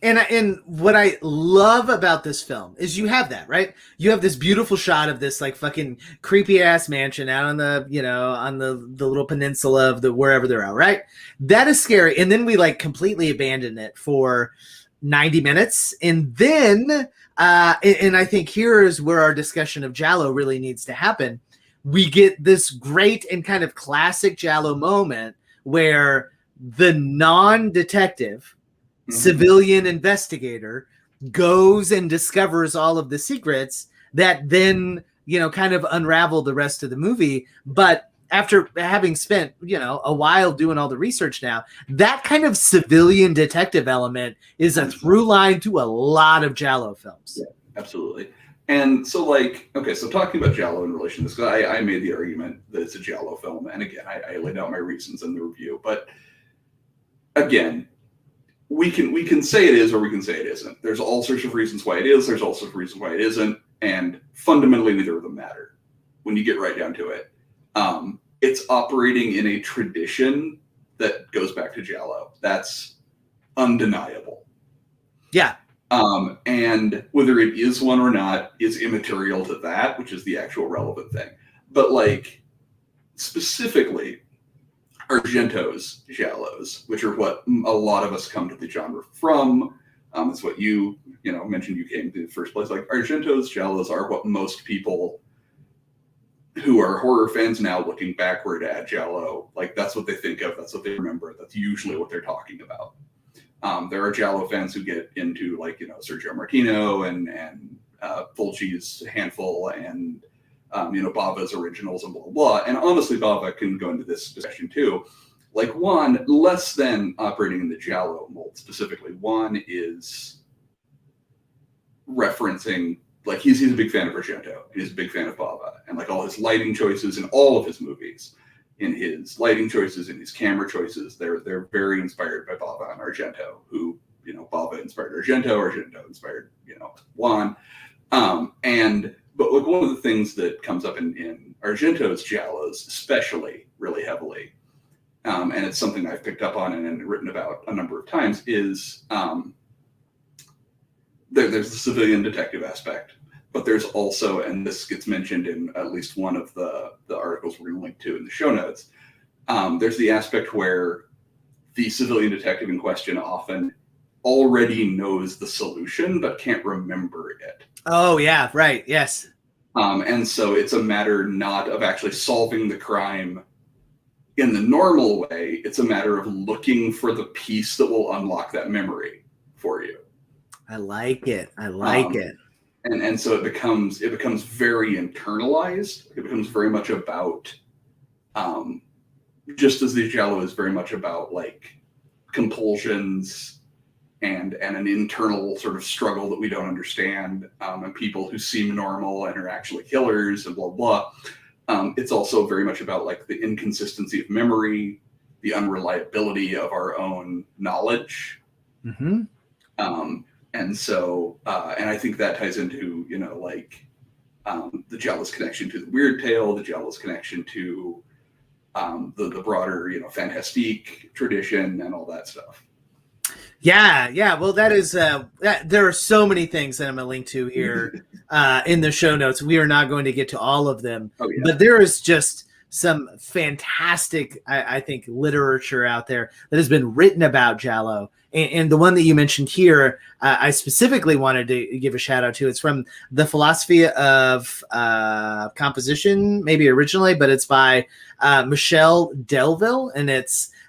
And what I love about this film is you have that, right? You have this beautiful shot of this like fucking creepy ass mansion out on the, you know, on the little peninsula of the wherever they're at, right? That is scary. And then we like completely abandon it for 90 minutes. And then, and I think here is where our discussion of Giallo really needs to happen. We get this great and kind of classic Giallo moment where the non-detective civilian investigator goes and discovers all of the secrets that then, you know, kind of unravel the rest of the movie. But after having spent, you know, a while doing all the research now, that kind of civilian detective element is a through line to a lot of Giallo films. Yeah, absolutely. And so like, okay, so talking about Giallo in relation to this, because I made the argument that it's a Giallo film. And again, I laid out my reasons in the review, but again, we can say it is or we can say it isn't. There's all sorts of reasons why it is. There's all sorts of reasons why it isn't. And fundamentally, neither of them matter when you get right down to it. It's operating in a tradition that goes back to Giallo. That's undeniable. Yeah. And whether it is one or not is immaterial to that, which is the actual relevant thing. But like specifically, Argento's Giallos, which are what a lot of us come to the genre from. It's what you mentioned you came to the first place. Like Argento's Giallos are what most people who are horror fans now looking backward at Giallo, like that's what they think of, that's what they remember, that's usually what they're talking about. There are Giallo fans who get into like, Sergio Martino and Fulci's Handful and Bava's originals and blah, blah, blah. And honestly, Bava can go into this discussion too. Like Wan, less than operating in the Giallo mold specifically, Wan is referencing, like he's a big fan of Argento. He's a big fan of Bava and like all his lighting choices in all of his movies, in his lighting choices, in his camera choices, they're very inspired by Bava and Argento, who, Bava inspired Argento inspired, Wan. But like one of the things that comes up in Argento's Giallos, especially really heavily, and it's something I've picked up on and written about a number of times, is there's the civilian detective aspect, but there's also, and this gets mentioned in at least one of the articles we're going to link to in the show notes, there's the aspect where the civilian detective in question often already knows the solution but can't remember it. Oh yeah, right. Yes. And so it's a matter not of actually solving the crime in the normal way. It's a matter of looking for the piece that will unlock that memory for you. I like it. I like it. And so it becomes very internalized. It becomes very much about, just as the Giallo is very much about like compulsions and an internal sort of struggle that we don't understand, and people who seem normal and are actually killers and blah blah. It's also very much about like the inconsistency of memory, the unreliability of our own knowledge. Mm-hmm. And so, and I think that ties into, you know, like the Giallo's connection to the weird tale, the Giallo's connection to the broader, you know, fantastique tradition and all that stuff. Yeah. Well, that is there are so many things that I'm gonna link to here in the show notes. We are not going to get to all of them, but there is just some fantastic, I think, literature out there that has been written about Giallo. And the one that you mentioned here, I specifically wanted to give a shout out to. It's from The Philosophy of Composition, maybe originally, but it's by Michel Delville, and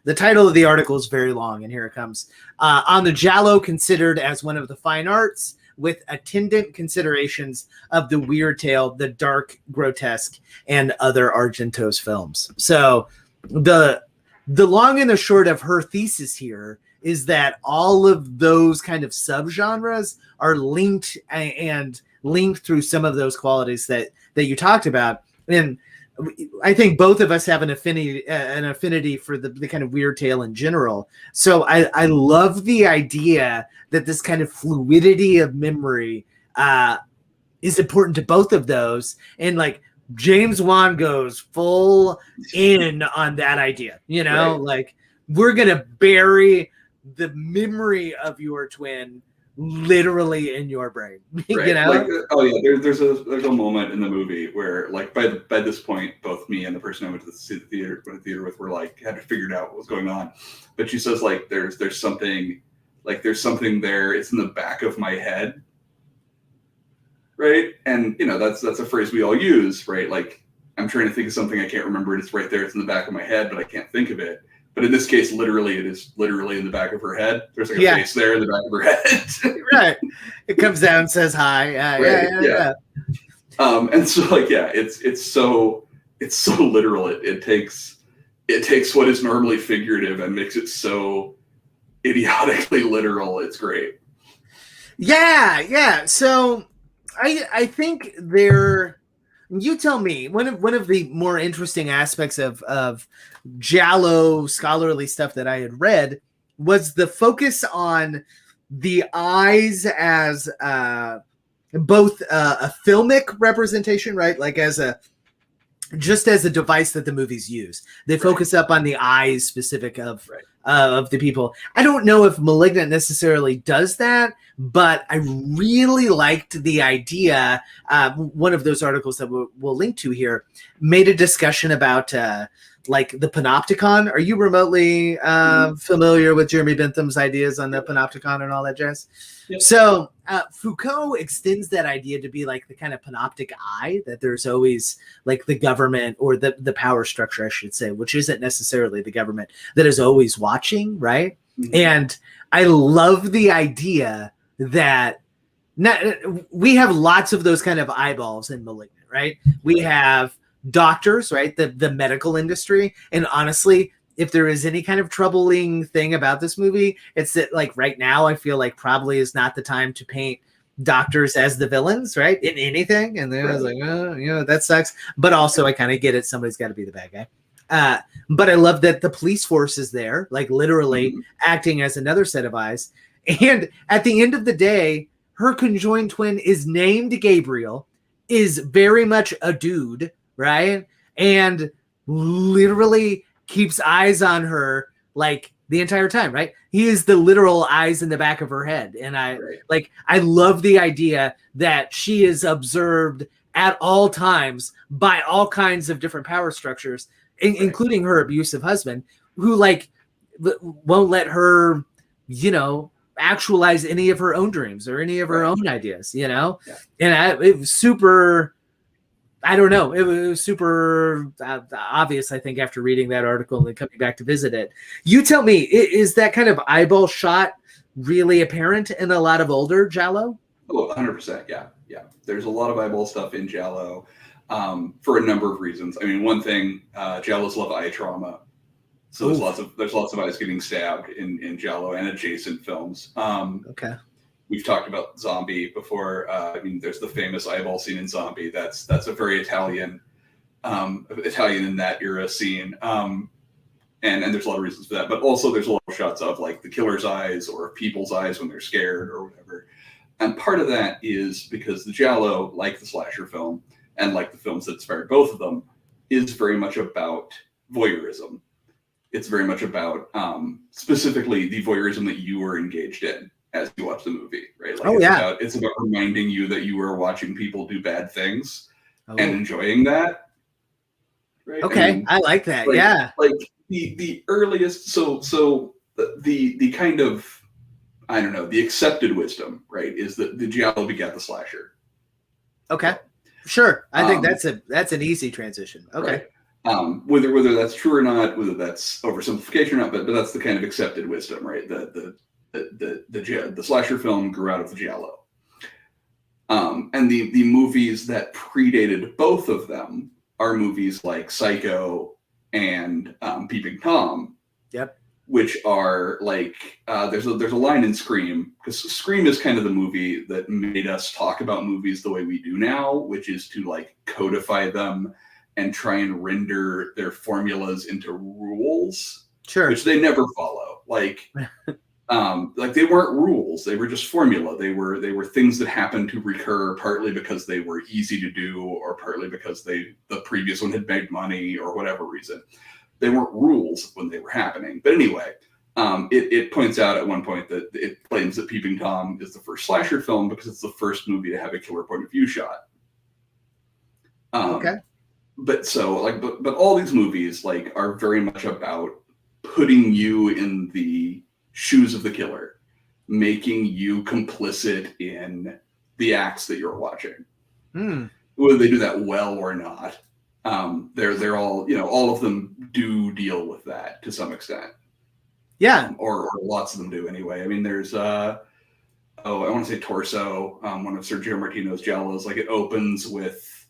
the title of the article is very long, and here it comes. On the Giallo considered as one of the fine arts, with attendant considerations of the weird tale, the dark, grotesque, and other Argento's films. So the long and the short of her thesis here is that all of those kind of subgenres are linked and linked through some of those qualities that you talked about. And I think both of us have an affinity for the kind of weird tale in general. So I love the idea that this kind of fluidity of memory is important to both of those. And like James Wan goes full in on that idea, you know, right. Like we're going to bury the memory of your twin literally in your brain, right. You know? Like, oh yeah, there's a moment in the movie where like by this point, both me and the person I went to see the theater with were like had to figure out what was going on. But she says like there's something there. It's in the back of my head, right? And you know that's a phrase we all use, right? Like I'm trying to think of something, I can't remember it. It's right there. It's in the back of my head, but I can't think of it. But in this case, literally, it is literally in the back of her head. There's like a face there in the back of her head. Right. It comes down and says hi. Yeah. And so like, yeah, it's so literal. It takes what is normally figurative and makes it so idiotically literal. It's great. Yeah. So I think you tell me, one of the more interesting aspects of Giallo scholarly stuff that I had read was the focus on the eyes as both a filmic representation, right? Like just as a device that the movies use. They focus up on the eyes specific of the people. I don't know if Malignant necessarily does that, but I really liked the idea. One of those articles that we'll link to here made a discussion about like the Panopticon. Are you remotely familiar with Jeremy Bentham's ideas on the Panopticon and all that jazz? Yep. So Foucault extends that idea to be like the kind of panoptic eye, that there's always like the government or the power structure, I should say, which isn't necessarily the government, that is always watching, right? Mm-hmm. And I love the idea that we have lots of those kind of eyeballs in Malignant, right? We have doctors, right? The medical industry. And honestly, if there is any kind of troubling thing about this movie, it's that like right now, I feel like probably is not the time to paint doctors as the villains, right? In anything. And then I was like, oh, you know, that sucks. But also I kind of get it. Somebody's got to be the bad guy. But I love that the police force is there, like literally acting as another set of eyes. And at the end of the day, her conjoined twin is named Gabriel, is very much a dude, right? And literally keeps eyes on her like the entire time, right? He is the literal eyes in the back of her head. And I love the idea that she is observed at all times by all kinds of different power structures, including her abusive husband, who like won't let her, actualize any of her own dreams or any of her own ideas, And it was super, I don't know, it was super obvious, I think, after reading that article and coming back to visit it. You tell me, is that kind of eyeball shot really apparent in a lot of older Giallo? Oh, 100%. Yeah. There's a lot of eyeball stuff in Giallo for a number of reasons. I mean, one thing, Giallos love eye trauma. So there's lots of eyes getting stabbed in Giallo and adjacent films. Okay. We've talked about Zombie before. I mean, there's the famous eyeball scene in Zombie. That's a very Italian in that era scene. And there's a lot of reasons for that. But also there's a lot of shots of like the killer's eyes or people's eyes when they're scared or whatever. And part of that is because the Giallo, like the slasher film and like the films that inspired both of them, is very much about voyeurism. It's very much about specifically the voyeurism that you were engaged in as you watch the movie, right? Like it's about reminding you that you are watching people do bad things and enjoying that. Right? Okay, I like that. Like the earliest, so the kind of, I don't know, the accepted wisdom, right, is that the Giallo begat the slasher. Okay, sure. I think that's an easy transition. Okay. Right. Whether that's true or not, whether that's oversimplification or not, but that's the kind of accepted wisdom, right? The slasher film grew out of the Giallo. And the movies that predated both of them are movies like Psycho and Peeping Tom. Yep. Which are like there's a line in Scream, because Scream is kind of the movie that made us talk about movies the way we do now, which is to like codify them and try and render their formulas into rules, which they never follow. Like they weren't rules; they were just formula. They were things that happened to recur, partly because they were easy to do, or partly because the previous one had made money, or whatever reason. They weren't rules when they were happening. But anyway, it points out at one point that it claims that Peeping Tom is the first slasher film because it's the first movie to have a killer point of view shot. Okay. But all these movies like are very much about putting you in the shoes of the killer, making you complicit in the acts that you're watching. Whether they do that well or not. They're all, all of them do deal with that to some extent. Yeah. Or lots of them do anyway. I mean, there's, I want to say Torso, one of Sergio Martino's Giallos. Like it opens with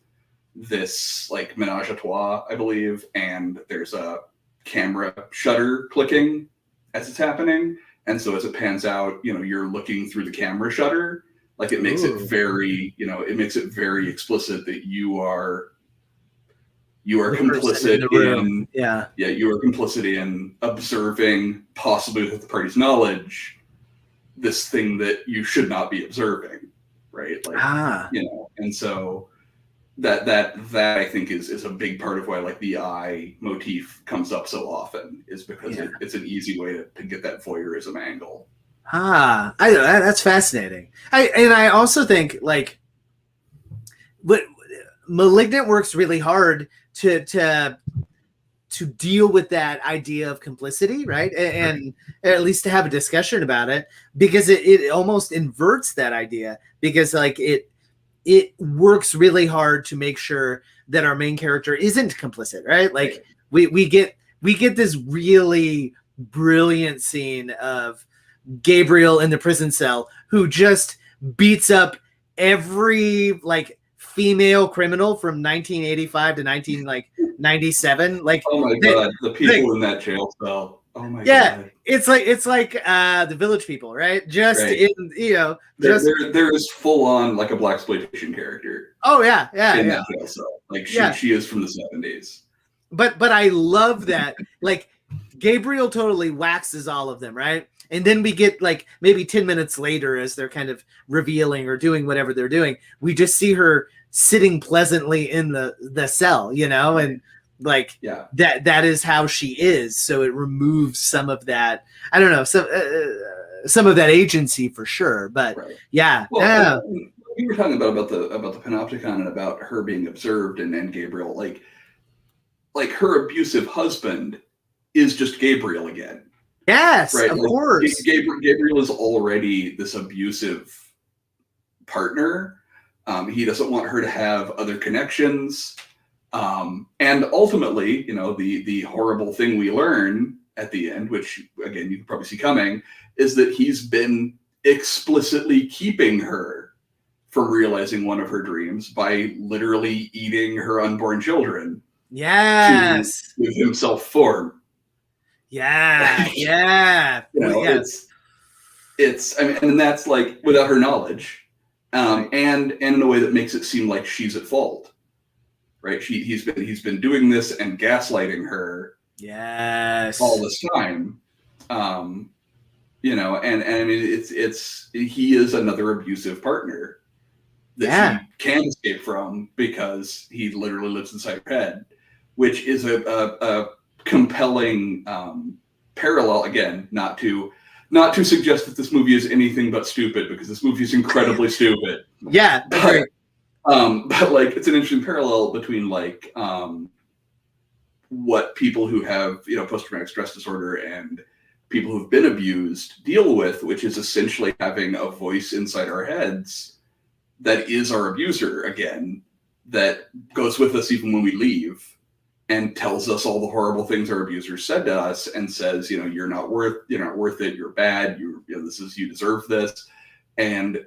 this like menage a trois, I believe. And there's a camera shutter clicking as it's happening. And so as it pans out, you're looking through the camera shutter. Like it makes it very, very explicit that you are complicit in you are complicit in observing, possibly with the party's knowledge, this thing that you should not be observing, right? Like and so that I think is a big part of why like the eye motif comes up so often, is because it's an easy way to get that voyeurism angle. That's fascinating. I also think like what Malignant works really hard to deal with that idea of complicity, right? And at least to have a discussion about it, because it almost inverts that idea, because like it works really hard to make sure that our main character isn't complicit, right? Like we get this really brilliant scene of Gabriel in the prison cell who just beats up every like female criminal from 1985 to 1997. Like, oh my god, the people in that jail cell. Oh my god. It's like the Village People, right? Just in there is full on like a blaxploitation character. Oh yeah. In that jail cell. Like she is from the 70s. But I love that. Like Gabriel totally waxes all of them, right? And then we get like maybe 10 minutes later, as they're kind of revealing or doing whatever they're doing, we just see her sitting pleasantly in the cell, and like that is how she is. So it removes some of that, I don't know, some of that agency for sure. But well, we were talking about the Panopticon and about her being observed, and Gabriel, like her abusive husband is just Gabriel again. Yes, right? of Like, course. Gabriel is already this abusive partner. He doesn't want her to have other connections. And ultimately, the horrible thing we learn at the end, which again, you can probably see coming, is that he's been explicitly keeping her from realizing one of her dreams by literally eating her unborn children Yes. to give himself form. Yeah. Yeah. It's I mean, and that's like without her knowledge, and in a way that makes it seem like she's at fault, right? He's been doing this and gaslighting her, yes, all this time, and I mean he is another abusive partner that she can't escape from because he literally lives inside her head, which is a compelling parallel. Again, not to suggest that this movie is anything but stupid, because this movie is incredibly stupid. Yeah, but like it's an interesting parallel between like what people who have post-traumatic stress disorder and people who've been abused deal with, which is essentially having a voice inside our heads that is our abuser again, that goes with us even when we leave and tells us all the horrible things our abusers said to us and says, you're not worth it, you're bad, you deserve this. And,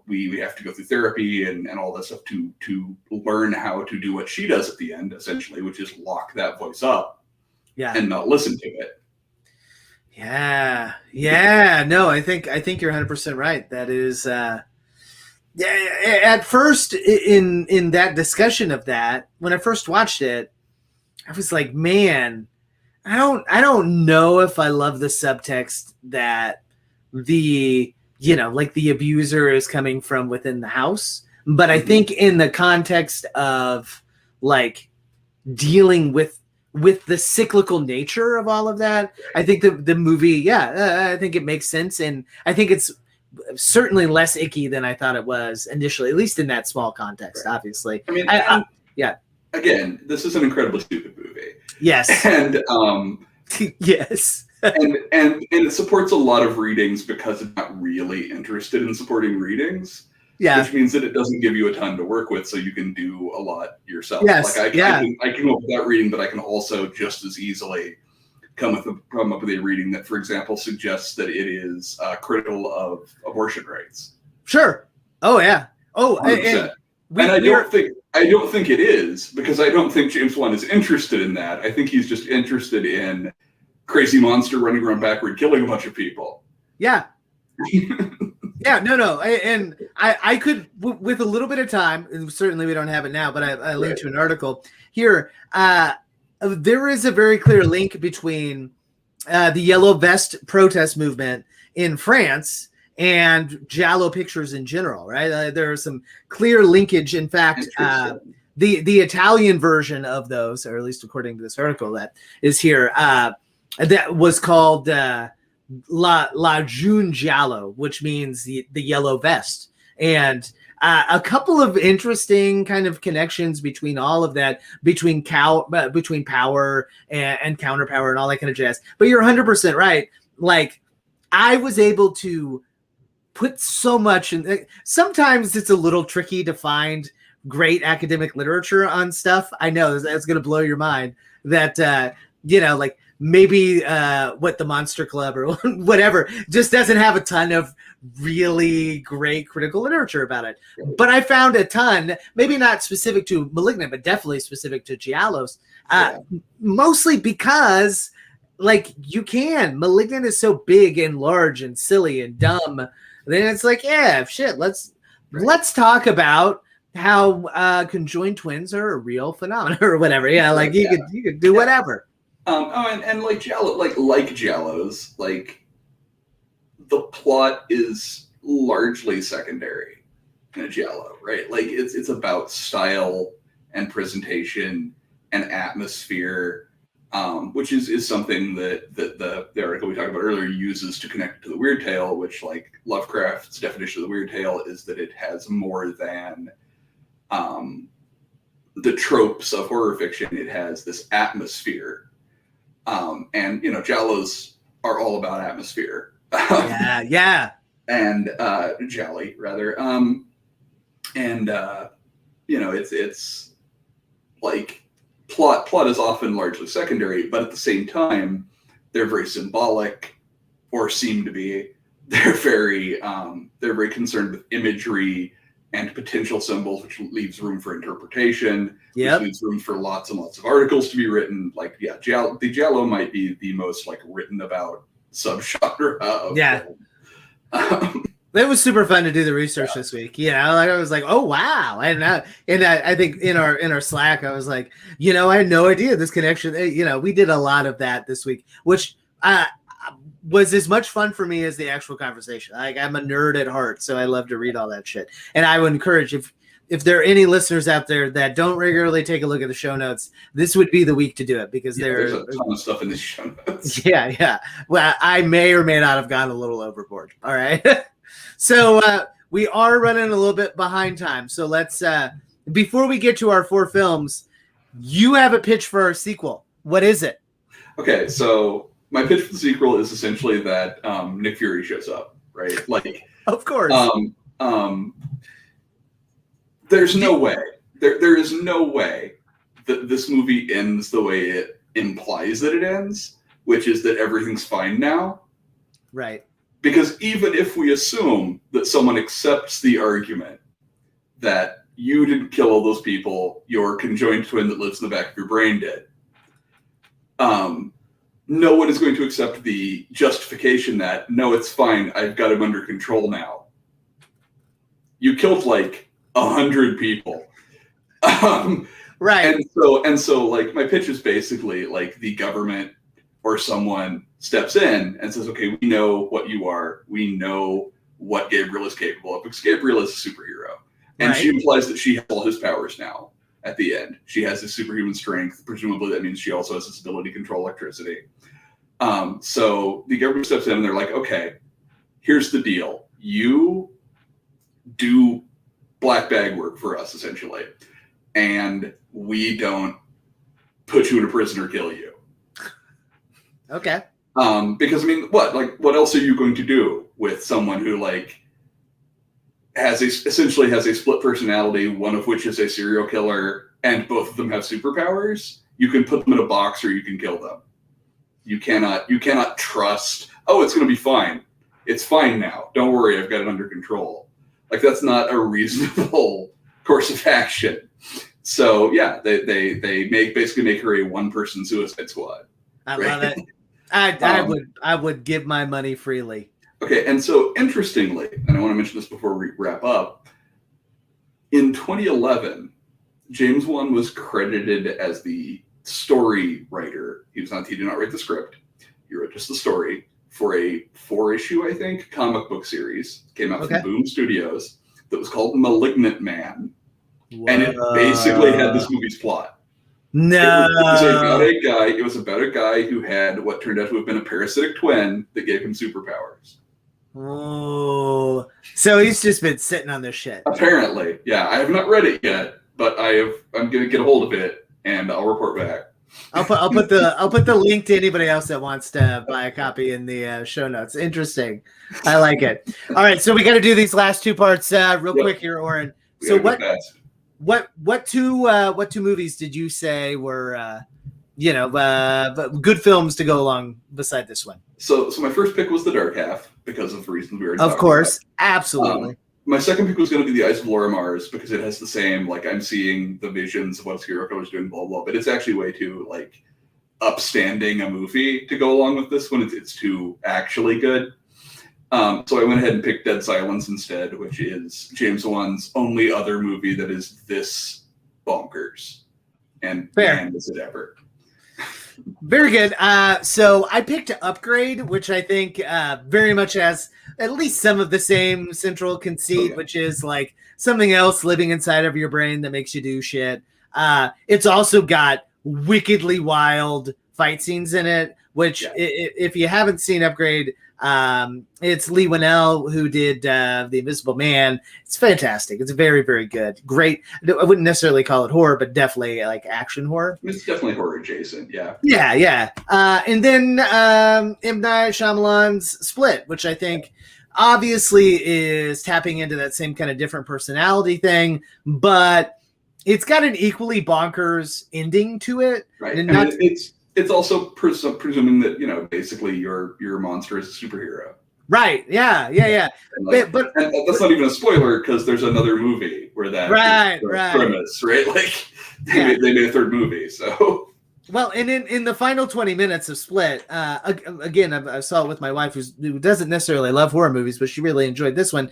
we have to go through therapy and all that stuff to learn how to do what she does at the end, essentially, which is lock that voice up and not listen to it. Yeah. Yeah. No, I think you're 100% right. That is, at first in that discussion of that, when I first watched it, I was like, man, I don't know if I love the subtext that the abuser is coming from within the house. But I think in the context of like dealing with the cyclical nature of all of that, I think the movie, I think it makes sense. And I think it's certainly less icky than I thought it was initially, at least in that small context, obviously. I mean, again, this is an incredibly stupid movie. Yes. And yes. and it supports a lot of readings because it's not really interested in supporting readings. Yeah. Which means that it doesn't give you a ton to work with, so you can do a lot yourself. Yes. Like I can come up with that reading, but I can also just as easily come up with a reading that, for example, suggests that it is critical of abortion rights. Sure. Oh yeah. Oh, and I don't think it is, because I don't think James Wan is interested in that. I think he's just interested in crazy monster running around backward, killing a bunch of people. Yeah. Yeah, no. And I could, with a little bit of time, and certainly we don't have it now, but I linked to an article here. There is a very clear link between the Yellow Vest protest movement in France and Giallo pictures in general, right? There is some clear linkage. In fact, the Italian version of those, or at least according to this article that is here, that was called La June Giallo, which means the yellow vest. And a couple of interesting kind of connections between all of that, between power and counterpower and all that kind of jazz. But you're 100% right. Like, I was able to put so much in. Sometimes it's a little tricky to find great academic literature on stuff. I know that's going to blow your mind that, like maybe what the Monster Club or whatever just doesn't have a ton of really great critical literature about it. But I found a ton, maybe not specific to Malignant, but definitely specific to Giallos, mostly because like Malignant is so big and large and silly and dumb. Then it's like, let's talk about how conjoined twins are a real phenomenon or whatever. Yeah, like you could do whatever. And like Giallo, like Giallos, like the plot is largely secondary in a Giallo, right? Like it's about style and presentation and atmosphere, which is something that the article we talked about earlier uses to connect to the weird tale, which, like Lovecraft's definition of the weird tale is that it has more than the tropes of horror fiction. It has this atmosphere. And Giallos are all about atmosphere. Yeah. And Jolly, rather. It's like plot is often largely secondary, but at the same time, they're very symbolic, or seem to be. They're very concerned with imagery and potential symbols, which leaves room for interpretation, which leaves room for lots and lots of articles to be written. Like, the Giallo might be the most like written about subgenre of film. It was super fun to do the research this week. Like I was like, oh wow, and I think in our Slack I was like, I had no idea this connection. We did a lot of that this week, which was as much fun for me as the actual conversation. Like, I'm a nerd at heart, so I love to read all that shit. And I would encourage, if there are any listeners out there that don't regularly take a look at the show notes, this would be the week to do it, because there's a ton of stuff in the show notes. Yeah. Well, I may or may not have gone a little overboard. All right. So we are running a little bit behind time. So let's, before we get to our 4 films, you have a pitch for our sequel. What is it? Okay, so my pitch for the sequel is essentially that Nick Fury shows up, right? Like, of course. There's no way. There is no way that this movie ends the way it implies that it ends, which is that everything's fine now. Right. Because even if we assume that someone accepts the argument that you didn't kill all those people, your conjoined twin that lives in the back of your brain did, no one is going to accept the justification that, no, it's fine, I've got him under control now. You killed like 100 people. Right. And so like my pitch is basically like the government or someone steps in and says, okay, we know what you are. We know what Gabriel is capable of, because Gabriel is a superhero. And she implies that she has all his powers now at the end. She has his superhuman strength. Presumably that means she also has this ability to control electricity. So the government steps in and they're like, okay, here's the deal. You do black bag work for us, essentially. And we don't put you in a prison or kill you. Okay. Because I mean, what else are you going to do with someone who like essentially has a split personality, one of which is a serial killer, and both of them have superpowers? You can put them in a box or you can kill them. You cannot trust, oh, it's going to be fine. It's fine now. Don't worry, I've got it under control. Like, that's not a reasonable course of action. So yeah, they basically make her a one-person Suicide Squad. I love it. I would give my money freely. Okay, and so interestingly, and I want to mention this before we wrap up, in 2011, James Wan was credited as the story writer. He did not write the script. He wrote just the story for a 4-issue, I think, comic book series. Came out from Boom Studios that was called Malignant Man. Whoa. And it basically had this movie's plot. No. It was about a guy who had what turned out to have been a parasitic twin that gave him superpowers. Oh, so he's just been sitting on this shit. Apparently, yeah. I have not read it yet, but I'm going to get a hold of it and I'll report back. I'll put the link to anybody else that wants to buy a copy in the show notes. Interesting. I like it. All right, so we got to do these last 2 parts real quick here, Orrin. So what two movies did you say were good films to go along beside this one? So my first pick was The Dark Half because of the reasons we were talking about. Of course, absolutely. My second pick was going to be The Eyes of Laura Mars because it has the same, like, I'm seeing the visions of what a serial killer is doing, blah, blah, but it's actually way too, like, upstanding a movie to go along with this one. It's too actually good. So I went ahead and picked Dead Silence instead, which is James Wan's only other movie that is this bonkers. And man, is it ever. Very good. So I picked Upgrade, which I think very much has at least some of the same central conceit, which is like something else living inside of your brain that makes you do shit. It's also got wickedly wild fight scenes in it, which if you haven't seen Upgrade, it's Lee Winnell who did The Invisible Man. It's fantastic. It's very, very good. Great. I wouldn't necessarily call it horror, but definitely like action horror. It's definitely horror adjacent. Yeah. Yeah. And then M. Night Shyamalan's Split, which I think obviously is tapping into that same kind of different personality thing, but it's got an equally bonkers ending to it. Right. And it's also presuming that, basically your monster is a superhero. Right. Yeah. And but that's not even a spoiler because there's another movie where that is the premise, right? Like they made a third movie. So well, and in the final 20 minutes of Split, again, I saw it with my wife who doesn't necessarily love horror movies, but she really enjoyed this one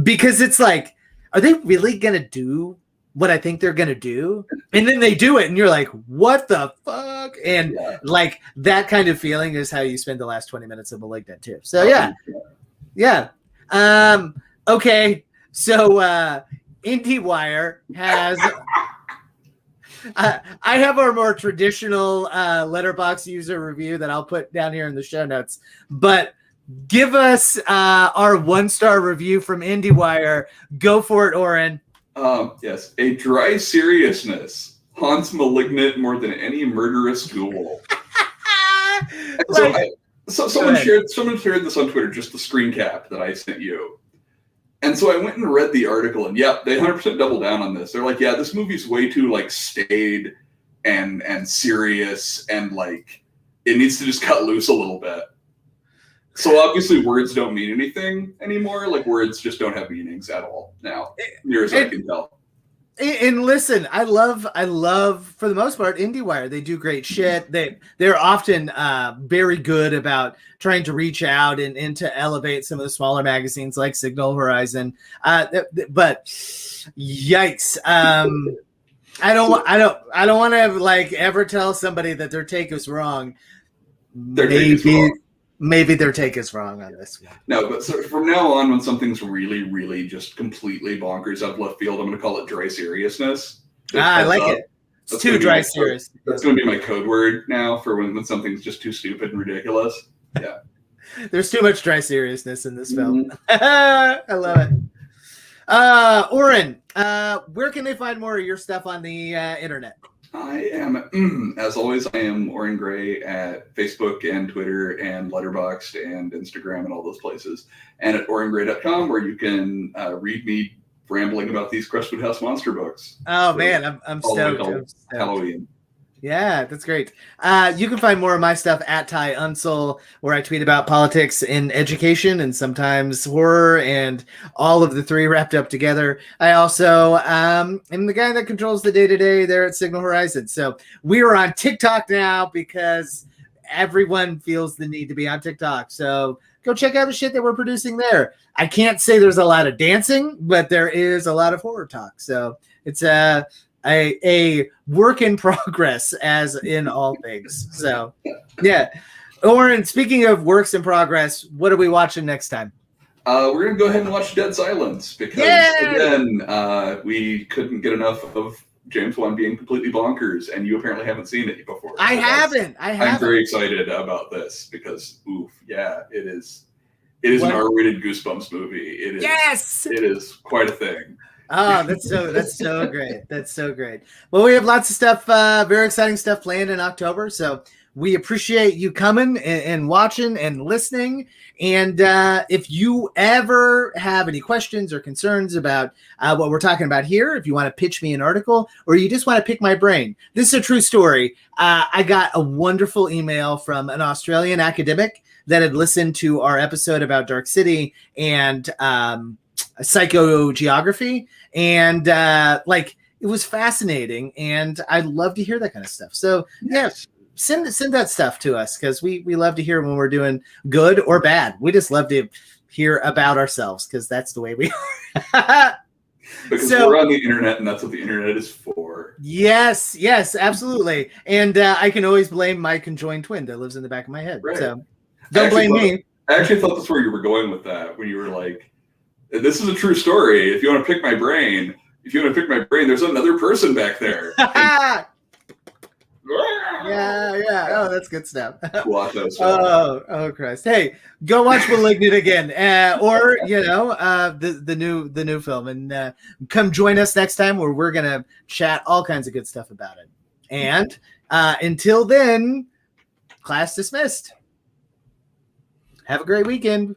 because it's like, are they really gonna do what I think they're gonna do? And then they do it, and you're like, what the fuck? And like that kind of feeling is how you spend the last 20 minutes of Malignant too. So yeah. Okay. So IndieWire has I have our more traditional Letterboxd user review that I'll put down here in the show notes, but give us our 1-star review from IndieWire. Go for it, Orrin. Yes, a dry seriousness haunts Malignant more than any murderous ghoul. Someone shared this on Twitter, just the screen cap that I sent you. And so I went and read the article, and they 100% double down on this. They're like, yeah, this movie's way too like staid and serious, and like it needs to just cut loose a little bit. So obviously words don't mean anything anymore. Like words just don't have meanings at all now, near as I can tell. And listen, I love for the most part IndieWire. They do great shit. They're often very good about trying to reach out and to elevate some of the smaller magazines like Signal Horizon. But yikes. I don't want to like ever tell somebody that their take is wrong. Maybe their take is wrong on this one. No, but so from now on, when something's really, really just completely bonkers out of left field, I'm going to call it dry seriousness. I like it. It's too dry serious. That's going to be my code word now for when something's just too stupid and ridiculous. Yeah. There's too much dry seriousness in this film. I love it. Orrin, where can they find more of your stuff on the internet? I am, as always, I am Orrin Gray at Facebook and Twitter and Letterboxd and Instagram and all those places. And at orringray.com, where you can read me rambling about these Crestwood House monster books. Oh, man, I'm stoked. Halloween. Yeah, that's great. You can find more of my stuff at Ty Unsel, where I tweet about politics in education and sometimes horror and all of the three wrapped up together. I also am the guy that controls the day-to-day there at Signal Horizon. So we are on TikTok now because everyone feels the need to be on TikTok. So go check out the shit that we're producing there. I can't say there's a lot of dancing, but there is a lot of horror talk. So it's a work in progress, as in all things. So yeah. Orrin, speaking of works in progress, what are we watching next time? We're going to go ahead and watch Dead Silence because again, we couldn't get enough of James Wan being completely bonkers, and you apparently haven't seen it before. I haven't. I'm very excited about this because it is an R-rated Goosebumps movie. It is. Yes. It is quite a thing. Oh, that's so great. That's so great. Well, we have lots of stuff, very exciting stuff planned in October. So we appreciate you coming and watching and listening. And if you ever have any questions or concerns about what we're talking about here, if you want to pitch me an article or you just want to pick my brain, this is a true story. I got a wonderful email from an Australian academic that had listened to our episode about Dark City and psychogeography, and it was fascinating, and I'd love to hear that kind of stuff. So send that stuff to us because we love to hear when we're doing good or bad. We just love to hear about ourselves because that's the way we are. Because we're on the internet, and that's what the internet is for. Yes, absolutely. And I can always blame my conjoined twin that lives in the back of my head. Right. So don't blame me. I actually thought that's where you were going with that when you were like, this is a true story. If you want to pick my brain, there's another person back there. Yeah. Oh, that's good stuff. Kuato stuff. Oh, Christ! Hey, go watch *Malignant* again, or the new film, and come join us next time where we're gonna chat all kinds of good stuff about it. And until then, class dismissed. Have a great weekend.